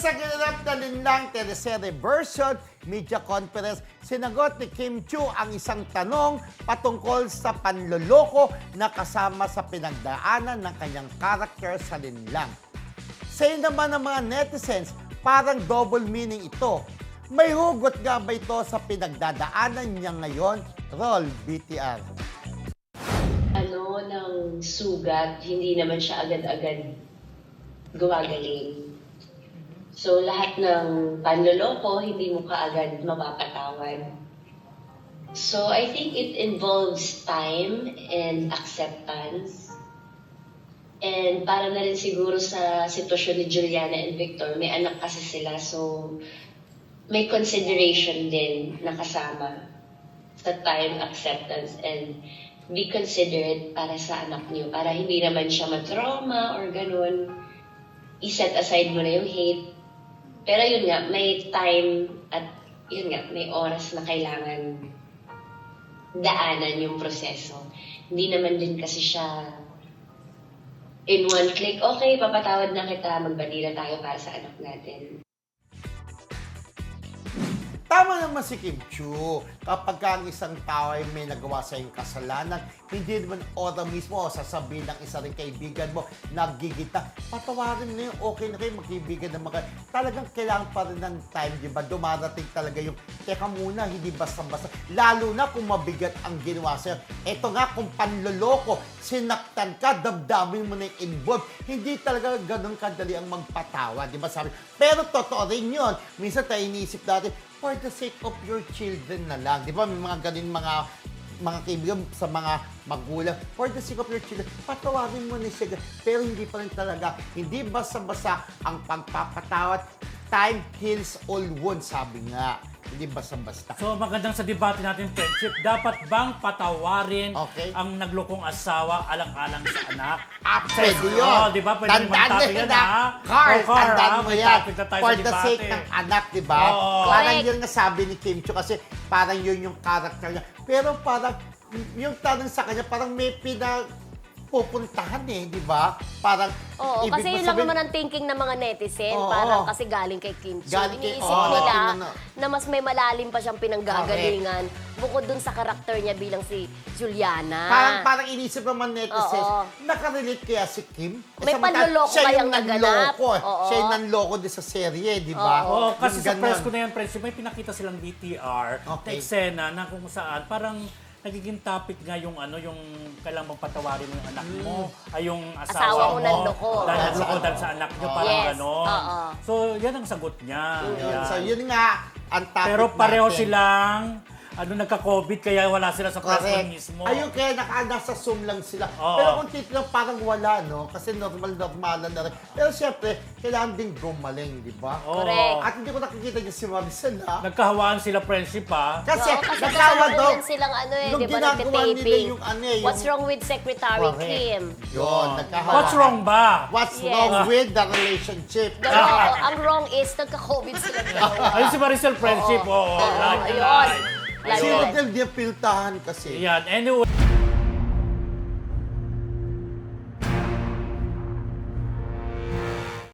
Sa ginanap na linlang teleserye version, media conference, sinagot ni Kim Chiu ang isang tanong patungkol sa panloloko na kasama sa pinagdaanan ng kanyang karakter sa linlang. Sa naman ng mga netizens, parang double meaning ito. May hugot nga ba ito sa pinagdadaanan niya ngayon? Roll BTR. Ng sugat, hindi naman siya agad-agad gumagaling. So, lahat ng panloloko, hindi mo kaagad mapapatawad. So, I think it involves time and acceptance. And para na rin siguro sa sitwasyon ni Juliana and Victor, may anak kasi sila, so may consideration din na kasama sa time, acceptance, and be considerate para sa anak niyo. Para hindi naman siya matrauma or ganun. I-set aside mo na yung hate. Pero yun nga, may time at yun nga, may oras na kailangan daanan yung proseso. Hindi naman din kasi siya in one click, okay, papatawad na kita, magbati na tayo para sa anak natin. Tama naman si Kim Chiu. Kapag ang isang tao ay may nagawa sa iyong kasalanan, hindi naman ora mismo o sasabihin ng isa rin kaibigan mo, nagigita, patawarin na yun, okay na kayo, magkaibigan na mga. Talagang kailangan pa rin ng time, di ba? Dumarating talaga yung, teka muna, hindi basta-basta. Lalo na kung mabigat ang ginawa sa'yo. Eto nga, kung panloloko, sinaktan ka, damdamin mo na yung involved, hindi talaga ganun kadali ang magpatawa, di ba? Sabi, pero totoo rin yun. Minsan tayo iniisip natin, for the sake of your children na lang. Di ba? May mga ganun mga kaibigan sa mga magulang. For the sake of your children, patawarin mo na siya. Pero hindi pa rin talaga. Hindi basta-basta ang pagpapatawad. Time heals all wounds, sabi nga. Hindi basta-basta. So magandang sa debate natin, friendship, dapat bang patawarin ang naglokong asawa alang-alang sa anak? Pwede yun. Oh, di ba? Pwede naman topic yan, ha? Tandaan mo yan. Topic na tayo For sa the debate. sake ng anak, di ba? Oo. Parang yun nga sabi ni Kim Chiu kasi parang yun yung character niya. Pero parang yung tanong sa kanya, parang may pupuntahan di ba? Parang, Oo, kasi yun lang naman ang thinking ng mga netizen. Oo. Parang kasi galing kay Kim Chiu. Galing kay- Iniisip oo, nila Latino. na mas may malalim pa siyang pinanggagalingan bukod dun sa karakter niya bilang si Juliana. Parang inisip naman netizens, Oo. nakarelate kaya si Kim? May Samantala, panloloko siya yung kayang naganap. nanloko. Oo. Siya yung nanloko din sa serye, di ba? Oo, kasi Yung sa press ganun. ko na yan, friendship, may pinakita silang BTR na Okay. eksena na kung saan parang nagiging topic nga yung yung kailangan mong patawarin mo yung anak mo, ay yung Asawa asawa mo mo. nanloko. Dahil nagloko dahil sa anak niyo, parang Yes, gano'n. oo. So, yan ang sagot niya. Yun. Yan. So, yun nga, ang topic Pero pareho natin. silang nagka-COVID, kaya wala sila sa press Correct. room mismo. Ayun, kaya nasa Zoom lang sila. Oo. Pero kung titignan, parang wala, no? Kasi normal na rin. Pero siyempre, kailangan din gumaling, di ba? Oo. Correct. At hindi ko nakikita niya si Maricel, ha? Nagkahawaan sila, friendship, ha? Kasi, Oo, kasi nagkawa daw, kasalukuyan silang nung di ba, ginagawa nila nagtitaping. yung What's wrong with Secretary Correct. Kim? Yun, nagkahawa. What's wrong ba? What's Yes. wrong with the relationship? Ang wrong is nagka-COVID sila. Ayun si Maricel, friendship, oo. Oo, Lahat ayun. yan. Lalo Si yan. Rodel, di piltahan kasi. Yan, anyway.